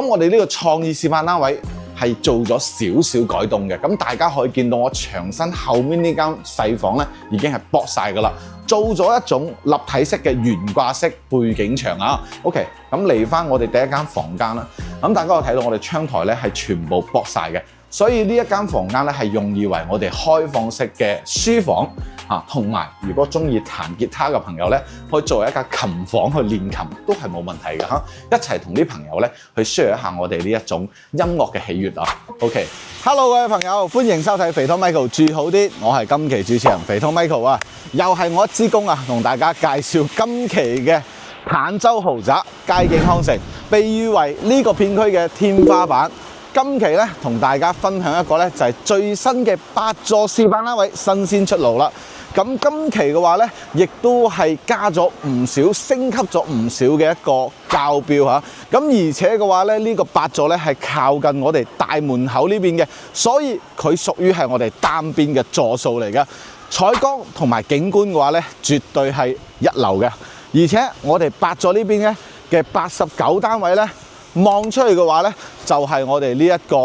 咁我哋呢個創意示範單位係做咗少少改動嘅，咁大家可以見到我牆身後面呢間細房咧已經係剝晒㗎啦，做咗一種立體式嘅懸掛式背景牆啊。OK， 咁嚟翻我哋第一間房間啦，咁大家可以睇到我哋窗台咧係全部剝晒嘅。所以呢一間房間咧係用意為我哋開放式嘅書房啊，同埋如果中意彈吉他嘅朋友咧，可以作為一間琴房去練琴都係冇問題嘅嚇。一齊同啲朋友咧去 share 一下我哋呢一種音樂嘅喜悅啊。OK，Hello 各位朋友，歡迎收睇肥湯 Michael 住好啲，我係今期主持人肥湯 Michael 啊，又係我一支公啊，同大家介紹今期嘅坦洲豪宅佳景康城，被譽為呢個片區嘅天花板。今期咧同大家分享一個咧就係最新嘅8座示範單位新鮮出爐啦。咁今期嘅話咧，亦都係加咗唔少、升級咗唔少嘅一個校標嚇。咁而且嘅話咧，呢個8座咧係靠近我哋大門口呢邊嘅，所以佢屬於係我哋單邊嘅座數嚟嘅。採光同埋景觀嘅話咧，絕對係一流嘅。而且我哋8座呢邊咧嘅89單位咧，望出去嘅話咧，就係我哋呢一個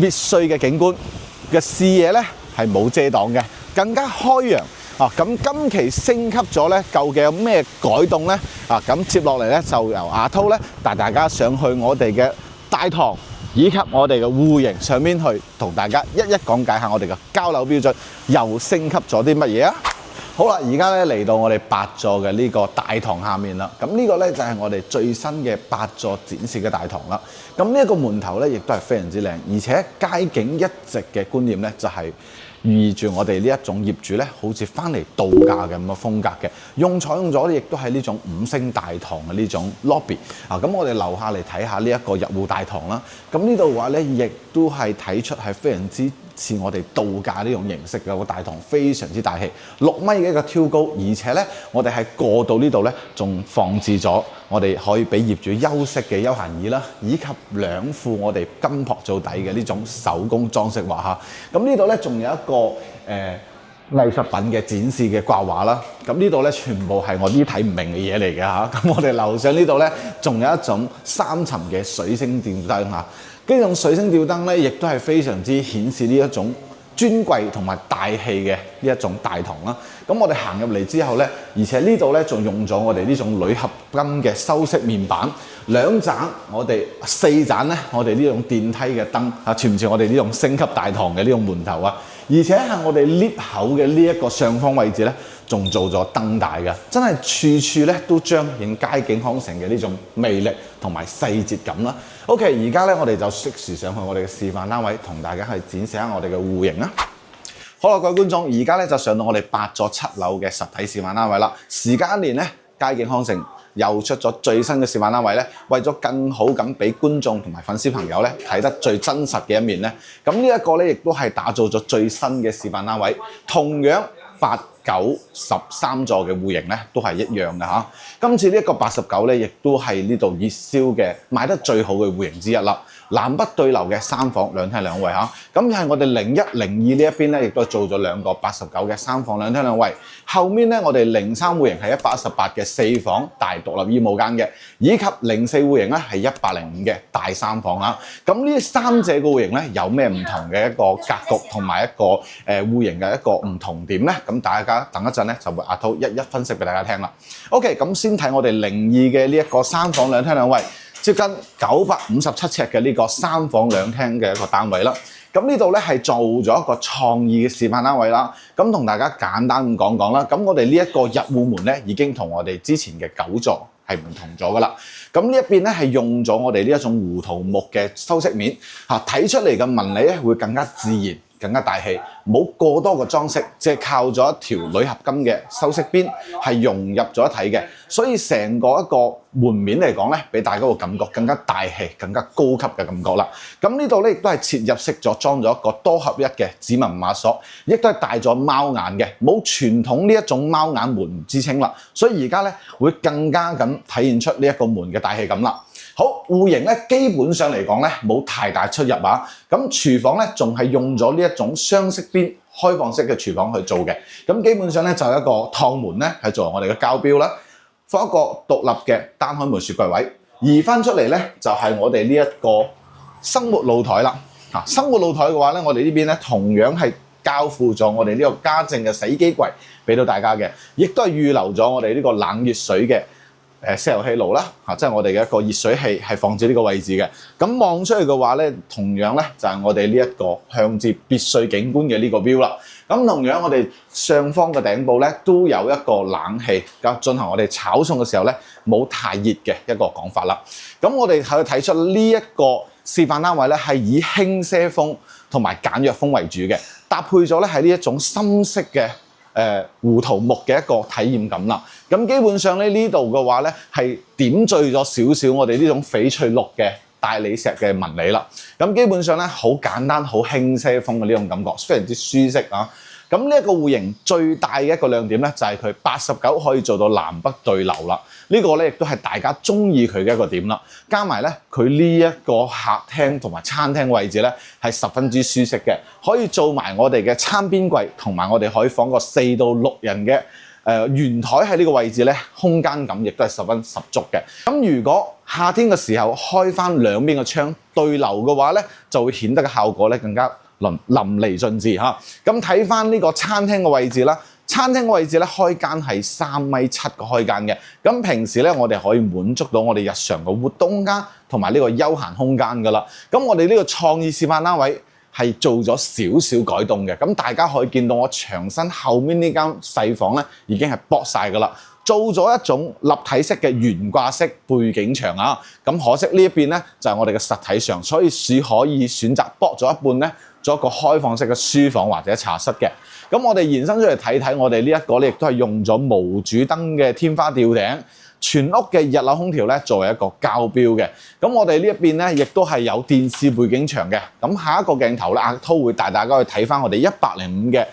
別墅嘅景觀嘅視野咧，係冇遮擋嘅，更加開揚啊！咁今期升級咗咧，究竟有咩改動咧？啊，咁接落嚟咧就由阿濤咧帶大家上去我哋嘅大堂以及我哋嘅戶型上面去，同大家一一講解下我哋嘅交樓標準又升級咗啲乜嘢啊！好啦，而家咧嚟到我哋8座嘅呢個大堂下面啦。咁呢個咧就係我哋最新嘅8座展示嘅大堂啦。咁呢一個門頭咧，亦都係非常之靚，而且佳景一直嘅觀念咧就係寓意住我哋呢一種業主咧，好似翻嚟度假嘅咁嘅風格嘅。採用咗亦都係呢種5星大堂嘅呢種 lobby 啊。咁我哋樓下嚟睇下呢一個入戶大堂啦。咁呢度嘅話咧，亦都係睇出係非常之似我哋度假呢種形式嘅個大堂，非常之大氣，6米嘅一個挑高，而且咧我哋喺過道呢度咧，仲放置咗我哋可以俾業主休息嘅休閒椅啦，以及2副我哋金箔做底嘅呢種手工裝飾畫嚇。咁呢度咧仲有一個藝術品嘅展示嘅掛畫啦。咁呢度咧全部係我啲睇唔明嘅嘢嚟嘅嚇。咁我哋樓上呢度咧仲有一種3層嘅水星吊燈嚇。呢種水星吊燈咧，亦都係非常之顯示呢一種尊貴同埋大氣嘅呢一種大堂啦。咁我哋行入嚟之後咧，而且呢度咧仲用咗我哋呢種鋁合金嘅修飾面板，2盞我哋4盞咧，我哋呢種電梯嘅燈啊，似唔似我哋呢種升級大堂嘅呢種門頭啊？而且係我哋 lift 口嘅呢一個上方位置咧，仲做咗燈帶嘅，真係處處咧都彰顯佳景康城嘅呢種魅力同埋細節感啦。OK， 而家咧我哋就即時上去我哋嘅示範單位，同大家去展示下我哋嘅戶型啦。好啦，各位觀眾，而家咧就上到我哋8座7樓嘅實體示範單位啦。時間1年咧，佳景康城又出咗最新嘅示範單位咧，為咗更好咁俾觀眾同埋粉絲朋友咧睇得最真實嘅一面咧，咁呢一個咧亦都係打造咗最新嘅示範單位，同樣8、9、13座嘅戶型咧都係一樣嘅嚇。今次呢一個89咧，亦都係呢度熱銷嘅賣得最好嘅戶型之一啦。南北對流嘅3房2廳2衛嚇，咁係我哋01、02呢一邊咧，亦都做咗2個89嘅3房2廳2衛。後面咧，我哋03戶型係118嘅4房大獨立衣帽間嘅，以及04戶型咧係105嘅大3房嚇。咁呢3隻嘅戶型咧有咩唔同嘅一個格局同埋一個戶型嘅一個唔同點咧？咁大家等一陣咧就會阿濤一一分析俾大家聽啦。OK， 咁先睇我哋02嘅呢一個3房2廳2衛。接近957尺嘅呢個3房2廳嘅一個單位啦，咁呢度咧係做咗一個創意嘅示範單位啦。咁同大家簡單咁講講啦。咁我哋呢一個入戶門咧已經同我哋之前嘅9座係唔同咗噶啦。咁呢一邊咧係用咗我哋呢一種胡桃木嘅修飾面，睇出嚟嘅紋理咧會更加自然，更加大氣，冇過多嘅裝飾，即係靠咗一條鋁合金嘅修飾邊係融入咗一體嘅，所以成個一個門面嚟講咧，俾大家個感覺更加大氣、更加高級嘅感覺啦。咁呢度咧亦都係切入式咗裝咗一個多合一嘅指紋碼鎖，亦都係帶咗貓眼嘅，冇傳統呢一種貓眼門之稱啦。所以而家咧會更加咁體現出呢一個門嘅大氣感啦。好，戶型咧基本上嚟講咧冇太大出入啊。咁廚房咧仲係用咗呢一種雙色邊開放式嘅廚房去做嘅。咁基本上咧就係一個趟門咧係作為我哋嘅交標啦，放一個獨立嘅單開門雪櫃位，移翻出嚟咧就係我哋呢一個生活露台啦。生活露台嘅話咧，我哋呢邊咧同樣係交付咗我哋呢個家政嘅洗衣機櫃俾到大家嘅，亦都係預留咗我哋呢個冷熱水嘅石油氣爐啦，即係我哋嘅一個熱水器係放置呢個位置嘅。咁望出去嘅話咧，同樣咧就係我哋呢一個向住別墅景觀嘅呢個 view 啦。咁同樣我哋上方嘅頂部咧都有一個冷氣，咁進行我哋炒餸嘅時候咧冇太熱嘅一個講法啦。咁我哋係睇出呢一個示範單位咧係以輕些風同埋簡約風為主嘅，搭配咗咧係呢一種深色嘅胡桃木嘅一個體驗感啦。咁基本上咧呢度嘅話咧係點綴咗少少我哋呢種翡翠綠嘅大理石嘅紋理啦。咁基本上咧好簡單好輕些風嘅呢種感覺，非常之舒適啊。咁呢一個戶型最大嘅一個亮點咧就係佢89可以做到南北對流啦。呢個咧亦都係大家中意佢嘅一個點啦。加埋咧佢呢一個客廳同埋餐廳位置咧係十分之舒適嘅，可以做埋我哋嘅餐邊櫃，同埋我哋可以放個4到6人嘅圓台喺呢個位置咧，空間感亦都係十分十足嘅。咁如果夏天嘅時候開翻兩邊嘅窗對流嘅話咧，就會顯得嘅效果咧更加淋漓盡致嚇。咁睇翻呢個餐廳嘅位置啦，餐廳嘅位置咧開間係3.7米嘅開間嘅。咁平時咧我哋可以滿足到我哋日常嘅活動空間同埋呢個休閒空間噶啦。咁我哋呢個創意示範單位係做咗少少改動嘅。咁大家可以見到我牆身後面呢間細房咧已經係剝晒噶啦，做咗一種立體式嘅懸掛式背景牆啊。咁可惜呢一邊咧就係我哋嘅實體牆，所以是可以選擇剝咗一半咧，做一個開放式嘅書房或者茶室嘅。咁我哋延伸出嚟睇睇，我哋呢一個咧亦都係用咗無主燈嘅天花吊頂，全屋嘅日樓空調咧作為一個交標嘅。咁我哋呢一邊咧亦都係有電視背景牆嘅。咁下一個鏡頭咧，阿濤會帶大家去睇翻我哋105嘅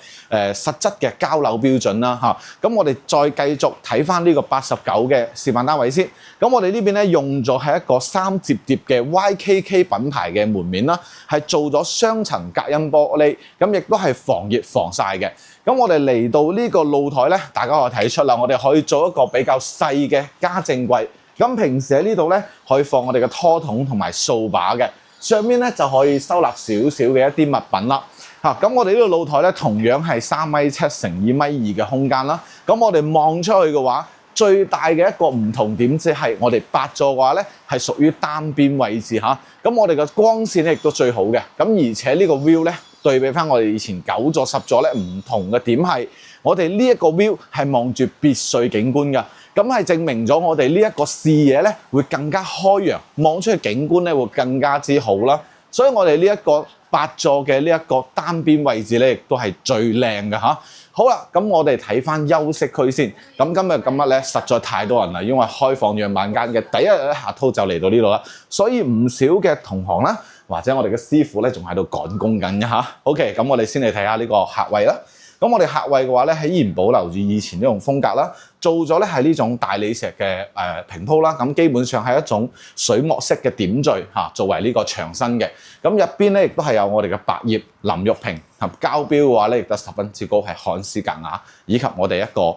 實質嘅交樓標準啦嚇。咁我哋再繼續睇翻呢個89嘅示範單位先。咁我哋呢邊咧用咗係一個3摺疊嘅 YKK 品牌嘅門面啦，係做咗雙層隔音玻璃，咁亦都係防熱防曬嘅。咁我哋嚟到呢個露台咧，大家可以睇出啦，我哋可以做一個比較細嘅家政櫃。咁平時喺呢度咧可以放我哋嘅拖桶同埋掃把嘅，上面咧就可以收納少少嘅一啲物品啦。咁我哋呢個露台咧同樣係3.7米乘2.2米嘅空間啦。咁我哋望出去嘅話，最大嘅一個唔同點即係我哋8座嘅話咧係屬於單邊位置嚇。咁我哋嘅光線咧亦都最好嘅。咁而且呢個 view 咧對比翻我哋以前9座10座咧唔同嘅點係，我哋呢一個 view 係望住別墅景觀㗎。咁係證明咗我哋呢一個視野咧會更加開揚，望出去景觀咧會更加之好啦。所以我哋呢一個8座嘅呢一個單邊位置咧，亦都係最靚嘅嚇。好啦，咁我哋睇翻休息區先。咁今日咁乜咧，實在太多人啦，因為開放樣板間嘅第一日咧，阿濤就嚟到呢度啦，所以唔少嘅同行啦，或者我哋嘅師傅咧，仲喺度趕工緊嘅嚇。OK，咁我哋先嚟睇下呢個客位啦。咁我哋客位嘅話咧，依然保留住以前呢種風格啦，做咗咧係呢種大理石嘅平鋪啦。咁基本上係一種水墨式嘅點綴嚇，作為呢個牆身嘅。咁入邊咧亦都係有我哋嘅百葉林玉屏，及膠標嘅話咧亦都十分之高，係漢斯格雅以及我哋一個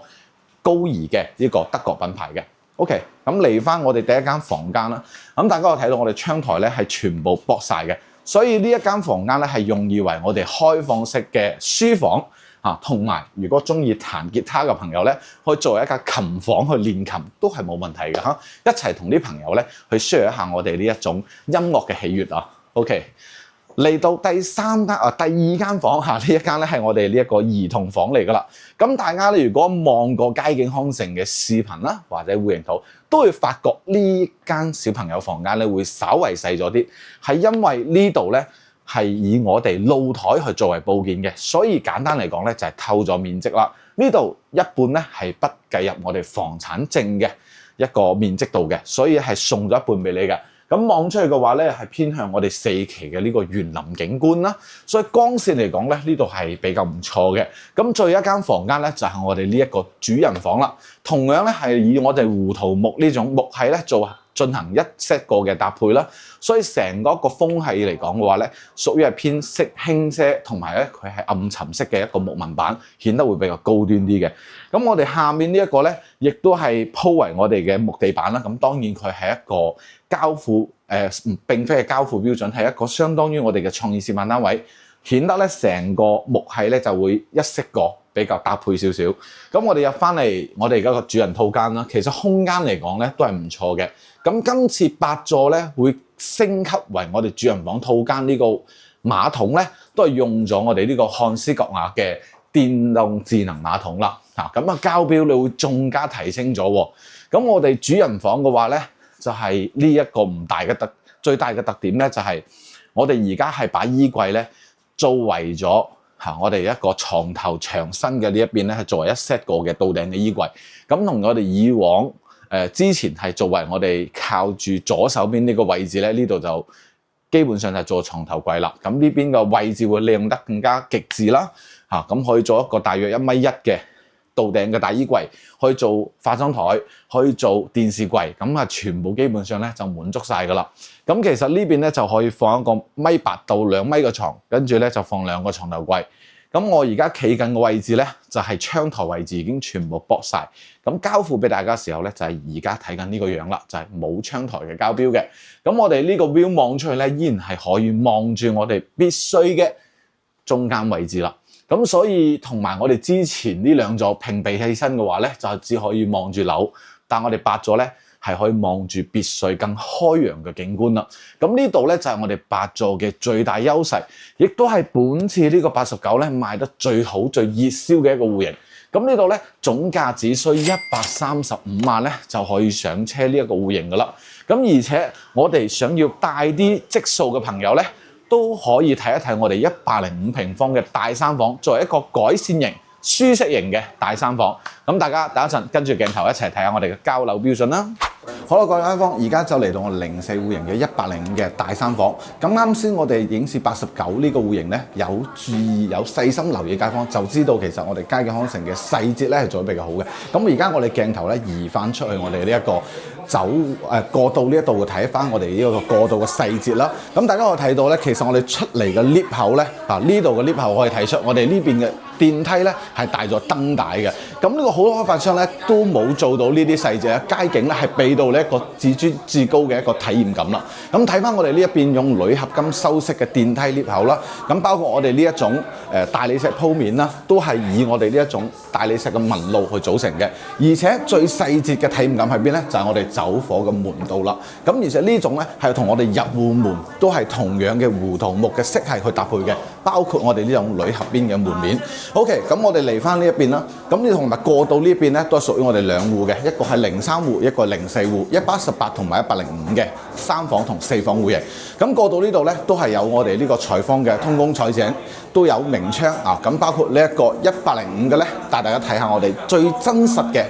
高儀嘅呢個德國品牌嘅。OK，咁嚟翻我哋第一間房間啦。咁大家可以睇到我哋窗台咧係全部剝晒嘅，所以呢一間房間咧係用以為我哋開放式嘅書房。同埋如果中意彈吉他嘅朋友咧，可以作為一間琴房去練琴都係冇問題嘅嚇。一齊同啲朋友咧去 share 一下我哋呢一種音樂嘅喜悅啊。OK， 嚟到第二間房嚇，呢一間咧係我哋呢一個兒童房嚟噶啦。咁大家咧如果望過佳景康城嘅視頻啦，或者戶型圖，都會發覺呢間小朋友房間咧會稍為細咗啲，係因為呢度咧係以我哋露台去作為佈建嘅，所以簡單嚟講咧就係偷咗面積啦。呢度一半咧係不計入我哋房產證嘅一個面積度嘅，所以係送咗一半俾你嘅。咁望出去嘅話咧係偏向我哋4期嘅呢個園林景觀啦，所以光線嚟講咧呢度係比較唔錯嘅。咁最後一間房間咧就係我哋呢一個主人房啦，同樣咧係以我哋胡桃木呢種木系咧做進行一 set 個嘅搭配啦。所以成個一個風系嚟講嘅話咧，屬於係偏色輕些，同埋咧佢係暗沉色嘅一個木紋板，顯得會比較高端啲嘅。咁我哋下面呢一個咧，亦都係鋪為我哋嘅木地板啦。咁當然佢係一個交付並非係交付標準，係一個相當於我哋嘅創意示範單位，顯得咧成個木系咧就會一色過，比較搭配少少。咁我哋入翻嚟我哋而家個主人套間啦，其實空間嚟講咧都係唔錯嘅。咁今次8座咧會升級為我哋主人房套間呢個馬桶咧，都係用咗我哋呢個漢斯格雅嘅電動智能馬桶啦。咁啊交標你會仲加提升咗喎。咁我哋主人房嘅話咧，就係呢一個唔大嘅最大嘅特點咧，就係我哋而家係把衣櫃咧做為咗我哋一個床頭牆身嘅呢一邊咧，係作為一 set 個嘅到頂嘅衣櫃。咁同我哋以往之前係作為我哋靠住左手邊呢個位置咧，呢度就基本上就係做床頭櫃啦。咁呢邊個位置會利用得更加極致啦。咁可以做一個大約1.1米嘅到頂嘅大衣櫃，可以做化妝台，可以做電視櫃，咁全部基本上咧就滿足晒噶啦。咁其實呢邊咧就可以放一個1.8到2米嘅床，跟住咧就放2個床頭櫃。咁我而家企緊嘅位置咧就係窗台位置，已經全部駁晒。咁交付俾大家嘅時候咧就係而家睇緊呢個樣啦，就係冇窗台嘅交標嘅。咁我哋呢個 view 望出去咧，依然係可以望住我哋必須嘅中間位置啦。咁所以同埋我哋之前呢2座平比起身嘅話咧，就只可以望住樓，但我哋8座咧係可以望住別墅更開揚嘅景觀啦。咁呢度咧就係我哋8座嘅最大優勢，亦都係本次呢個89咧賣得最好最熱銷嘅一個戶型。咁呢度咧總價只需135萬咧就可以上車呢一個戶型噶啦。咁而且我哋想要大啲積數嘅朋友咧，都可以睇一睇我哋105平方嘅大三房，作為一個改善型、舒適型嘅大三房。咁大家等一陣跟住鏡頭一齊睇下我哋嘅交樓標準啦。好啦，各位街坊，而家就嚟到我04戶型嘅105嘅大三房。咁啱先我哋影視89呢個戶型咧，有注意有細心留意街坊就知道其實我哋佳景康城嘅細節咧係做得比較好嘅。咁而家我哋鏡頭咧移翻出去我哋呢一個過道呢一度睇翻我哋呢個過道嘅細節啦。咁大家可以睇到咧，其實我哋出嚟嘅 lift 口咧，呢度嘅 lift 口可以睇出我哋呢邊嘅電梯咧係帶咗燈帶嘅。咁呢個好多開發商咧都冇做到呢啲細節，佳景咧係俾到呢一個至尊至高嘅一個體驗感啦。咁睇翻我哋呢一邊用鋁合金修飾嘅電梯 lift 口啦，咁包括我哋呢一種大理石鋪面啦，都係以我哋呢一種大理石嘅紋路去組成嘅。而且最細節嘅體驗感喺邊咧？就係我哋走火嘅門度啦。咁而且呢種咧係同我哋入戶門都係同樣嘅胡桃木嘅色系去搭配嘅，包括我哋呢種鋁合邊嘅門面。OK， 咁我哋嚟翻呢一邊啦。咁呢同埋過道呢一邊咧都係屬於我哋2戶嘅，一個係03戶，一個係04戶，118同埋105嘅3房同4房戶型。咁過道呢度咧都係有我哋呢個採光嘅通風採井，都有明窗啊。咁包括呢一個105嘅咧，帶大家睇下我哋最真實嘅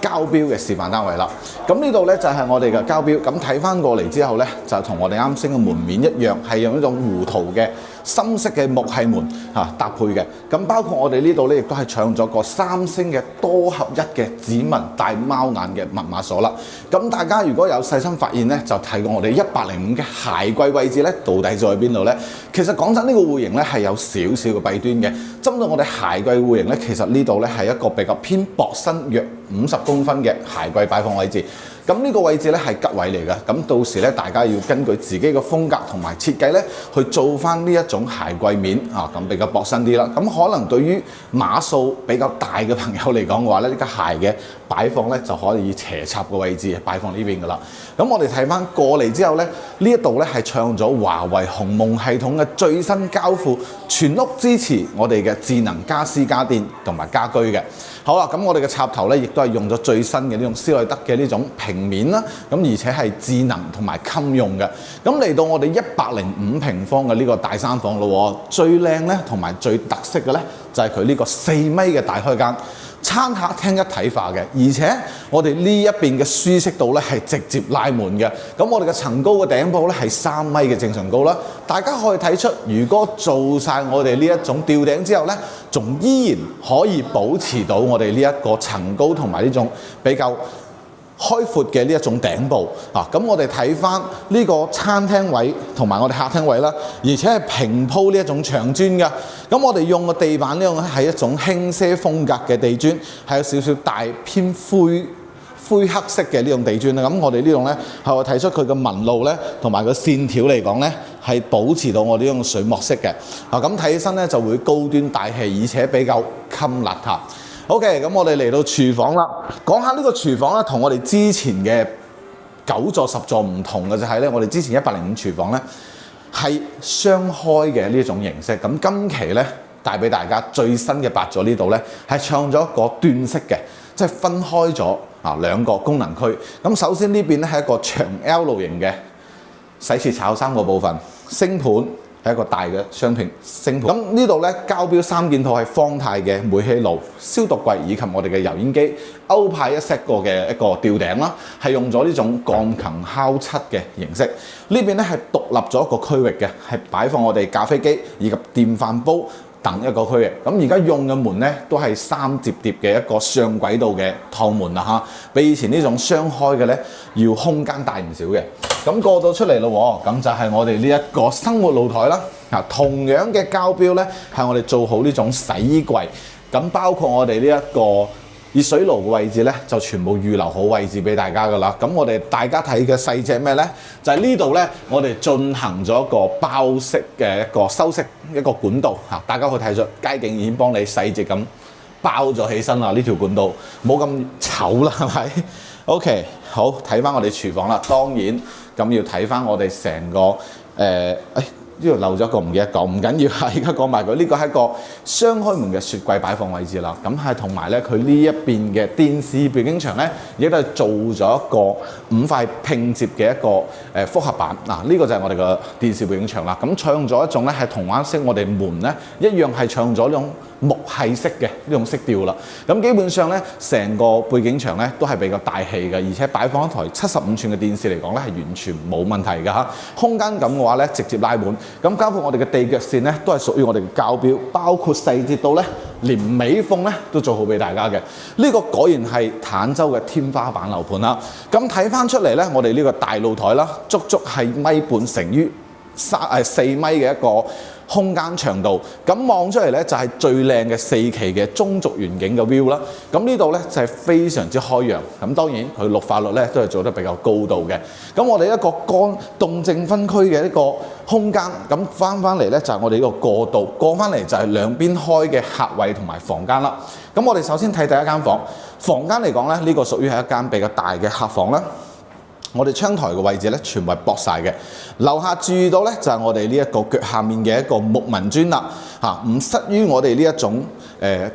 交標嘅示範單位啦。咁呢度咧就係我哋嘅交標。咁睇翻過嚟之後咧，就同我哋啱先嘅門面一樣，係用一種胡桃嘅深色嘅木器門搭配嘅。咁包括我哋呢度咧，亦都係採用咗個3星嘅多合一嘅指紋帶貓眼嘅密碼鎖啦。咁大家如果有細心發現咧，就睇過我哋105嘅鞋櫃位置咧，到底在邊度咧？其實講真，呢個戶型咧係有少少嘅弊端嘅。針對我哋鞋櫃戶型咧，其實呢度咧係一個比較偏薄身約50公分嘅鞋櫃擺放位置。咁呢個位置咧係吉位嚟嘅，咁到時咧大家要根據自己嘅風格同埋設計咧去做翻呢一種鞋櫃面咁比較薄身啲啦。咁可能對於碼數比較大嘅朋友嚟講嘅話咧，呢個鞋嘅擺放咧就可以斜插嘅位置擺放呢邊噶啦。咁我哋睇翻過嚟之後咧，呢一度咧係採用咗華為鴻蒙系統嘅最新交付，全屋支持我哋嘅智能家私家電同埋家居嘅。好啦，咁我哋嘅插頭咧亦都係用咗最新嘅呢種斯內德嘅呢種平面啦，咁而且係智能同埋襟用嘅。咁嚟到我哋105平方嘅呢個大三房咯，最靚咧同埋最特色嘅咧就係佢呢個4米嘅大開間，餐客廳一體化嘅，而且我哋呢一邊嘅舒適度咧係直接拉滿嘅。咁我哋嘅層高嘅頂部咧係3米嘅正常高啦。大家可以睇出，如果做晒我哋呢一種吊頂之後咧，仲依然可以保持到我哋呢一個層高同埋呢種比較開闊嘅呢一種頂部啊，咁我哋睇翻呢個餐廳位同埋我哋客廳位啦，而且係平鋪呢一種牆磚嘅。咁我哋用嘅地板呢種係一種輕些風格嘅地磚，係有少少大偏灰黑色嘅呢種地磚啦。咁我哋呢種咧係我睇出佢嘅紋路咧同埋個線條嚟講咧係保持到我哋呢種水墨色嘅。啊，咁睇起身咧就會高端大氣，而且比較襟邋遢。OK， 咁我哋嚟到廚房啦。講下呢個廚房咧，同我哋之前嘅9座10座唔同嘅就係咧，我哋之前105廚房咧係雙開嘅呢種形式。咁今期咧帶俾大家最新嘅8座呢度咧係創咗一個斷式嘅，即係分開咗2個功能區。咁首先呢邊咧係一個長 L 型嘅洗切炒3個部分，星盤。係一個大嘅雙拼星盤。咁呢度咧膠標3件套係方太嘅煤氣爐、消毒櫃以及我哋嘅油煙機，歐派一 set 個嘅一個吊頂啦，係用咗呢種鋼琴烤漆嘅形式。呢邊咧係獨立咗一個區域嘅，係擺放我哋咖啡機以及電飯煲等一個區域。咁而家用嘅門咧都係3摺疊嘅一個上軌道嘅趟門啦嚇，比以前呢種雙開嘅咧要空間大唔少嘅。咁過到出嚟咯，咁就係我哋呢一個生活露台啦。同樣嘅膠標咧，係我哋做好呢種洗衣櫃。咁包括我哋呢一個熱水爐嘅位置咧，就全部預留好位置俾大家噶啦。咁我哋大家睇嘅細隻咩咧？就係呢度咧，我哋進行咗一個包式嘅一個修飾一個管道嚇。大家可以睇出街景已經幫你細節咁包咗起身啦。呢條管道冇咁醜啦，係咪？OK， 好，睇翻我哋廚房啦。當然咁要睇翻我哋成個呢度漏咗一個唔記得講，唔緊要嚇，而家講埋佢。呢個係一個雙開門嘅雪櫃擺放位置啦。咁係同埋咧，佢呢一邊嘅電視背景牆咧，亦都係做咗一個5塊拼接嘅一個複合板。嗱，呢個就係我哋嘅電視背景牆啦。咁採用咗一種咧係同顏色，我哋門咧一樣係採用咗呢種木系式嘅呢種色調啦。咁基本上咧，成個背景牆咧都係比較大氣嘅，而且擺放一台75寸嘅電視嚟講咧係完全冇問題㗎嚇。空間感嘅話咧，直接拉滿。咁包括我哋嘅地腳線咧，都係屬於我哋嘅膠標，包括細節到咧，連尾縫咧都做好俾大家嘅。呢個果然係坦洲嘅天花板樓盤啦。咁睇翻出嚟咧，我哋呢個大露台啦，足足係1.5米乘於4米嘅一個空間長度，咁望出嚟咧就係最靚嘅4期嘅中軸遠景嘅 view 啦。咁呢度咧就係非常之開揚，咁當然佢綠化率咧都係做得比較高度嘅。咁我哋一個乾動靜分區嘅一個空間，咁翻嚟咧就係我哋呢個過渡，過翻嚟就係兩邊開嘅客位同埋房間啦。咁我哋首先睇第一間房，房間嚟講咧，呢個屬於係一間比較大嘅客房啦。我哋窗台嘅位置咧，全部係駁晒嘅。樓下注意到咧，就係我哋呢一個腳下面嘅一個木紋磚啦，唔失於我哋呢一種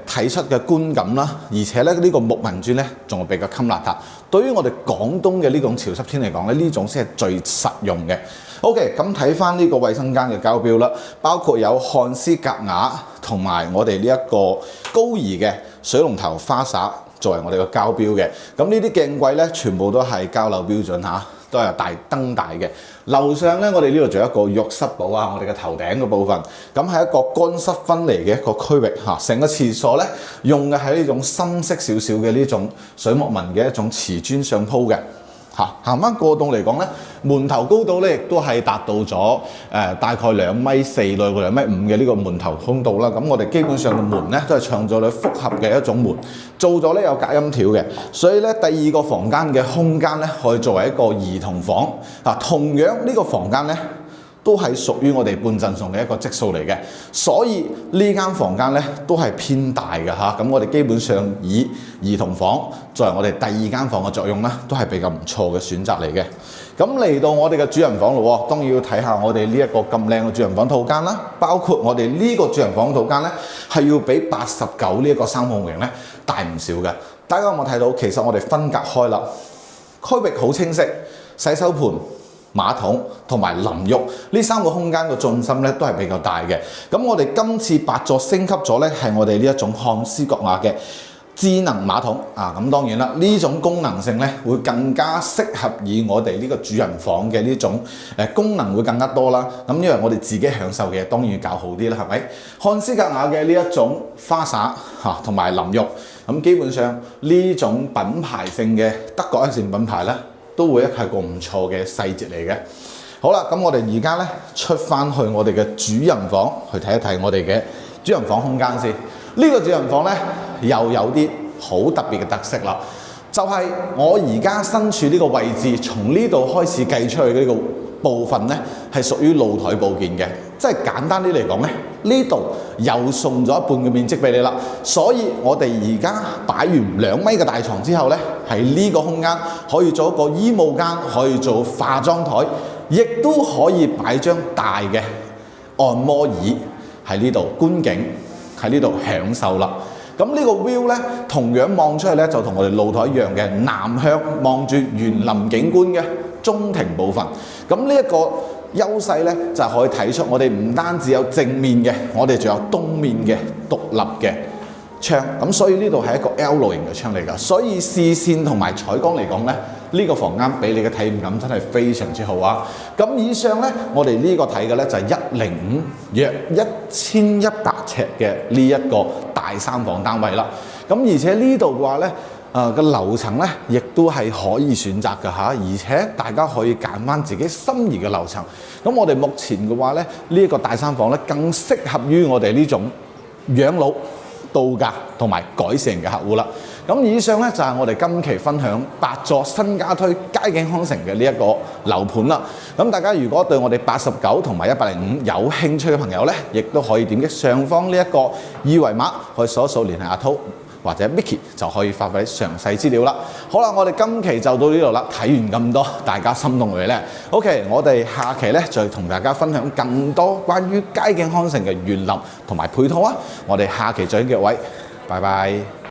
睇出嘅觀感啦。而且咧，呢個木紋磚咧，仲係比較襟邋遢。對於我哋廣東嘅呢種潮濕天嚟講咧，呢種先係最實用嘅。OK， 咁睇翻呢個衛生間嘅膠標啦，包括有漢斯格雅同埋我哋呢一個高儀嘅水龍頭花灑作為我哋個膠標嘅。咁呢啲鏡櫃咧，全部都係交樓標準嚇，都係大燈大嘅。樓上咧，我哋呢度仲有一個浴室寶啊，我哋嘅頭頂嘅部分，咁係一個乾濕分離嘅一個區域嚇。成個廁所咧，用嘅係呢種深色少少嘅呢種水墨紋嘅一種瓷磚上鋪嘅。行翻過棟嚟講咧，門頭高度咧亦都係達到咗大概2.4米內個2.5米嘅呢個門頭通道啦。咁我哋基本上嘅門咧都係創造咗複合嘅一種門，做咗咧有隔音條嘅。所以咧第二個房間嘅空間咧可以作為一個兒童房。同樣呢個房間咧都係屬於我哋半贈送嘅一個質素嚟嘅，所以呢間房間咧都係偏大嘅嚇。咁我哋基本上以兒童房作為我哋第二間房嘅作用啦，都係比較唔錯嘅選擇嚟嘅。咁嚟到我哋嘅主人房咯，當然要睇下我哋呢一個咁靚嘅主人房套間啦。包括我哋呢個主人房套間咧，係要比89呢一個3號型咧大唔少嘅。大家有冇睇到？其實我哋分隔開啦，區域好清晰，洗手盆、馬桶同埋淋浴呢3個空間嘅重心咧都係比較大嘅。咁我哋今次8座升級咗咧，係我哋呢一種漢斯格雅嘅智能馬桶啊。咁當然啦，呢種功能性咧會更加適合以我哋呢個主人房嘅呢種功能會更加多啦。咁因為我哋自己享受嘅當然要搞好啲啦，係咪？漢斯格雅嘅呢一種花灑同埋淋浴，咁基本上呢種品牌性嘅德國一線品牌咧，都會係個唔錯嘅細節嚟嘅。好啦，咁我哋而家咧出翻去我哋嘅主人房去睇一睇我哋嘅主人房空間先。呢個主人房咧又有啲好特別嘅特色啦，就係我而家身處呢個位置，從呢度開始計出去嘅呢個部分咧，係屬於露台佈建嘅。即係簡單啲嚟講咧，呢度又送咗一半嘅面積俾你啦。所以我哋而家擺完2米嘅大床之後咧，喺呢個空間可以做一個衣帽間，可以做化妝台，亦都可以擺張大嘅按摩椅喺呢度觀景，喺呢度享受啦。咁呢個 view 咧，同樣望出去咧，就同我哋露台一樣嘅南向望住園林景觀嘅中庭部分。咁呢一個優勢咧，就可以睇出我哋唔單止有正面嘅，我哋仲有東面嘅獨立嘅窗。咁所以呢度係一個 L 型嘅窗嚟㗎。所以視線同埋採光嚟講咧，呢個房間俾你嘅體驗感真係非常之好啊！咁以上咧，我哋呢個睇嘅咧就係105約1100尺嘅呢一個大3房單位啦。咁而且呢度嘅話咧，個樓層咧亦都係可以選擇㗎嚇，而且大家可以揀翻自己心儀嘅樓層。咁我哋目前嘅話咧，呢一個大3房咧更適合於我哋呢種養老、度假同埋改善型嘅客戶啦。咁以上咧就係我哋今期分享8座新家推佳景康城嘅呢一個樓盤啦。咁大家如果對我哋89同埋105有興趣嘅朋友咧，亦都可以點擊上方呢一個二維碼去掃一掃聯繫阿濤或者 Micky 就可以發揮詳細資料啦。好啦，我哋今期就到呢度啦。睇完咁多，大家心動未呢？ OK， 我哋下期咧再同大家分享更多關於佳景康城嘅園林同埋配套啊！我哋下期再見各位，拜拜。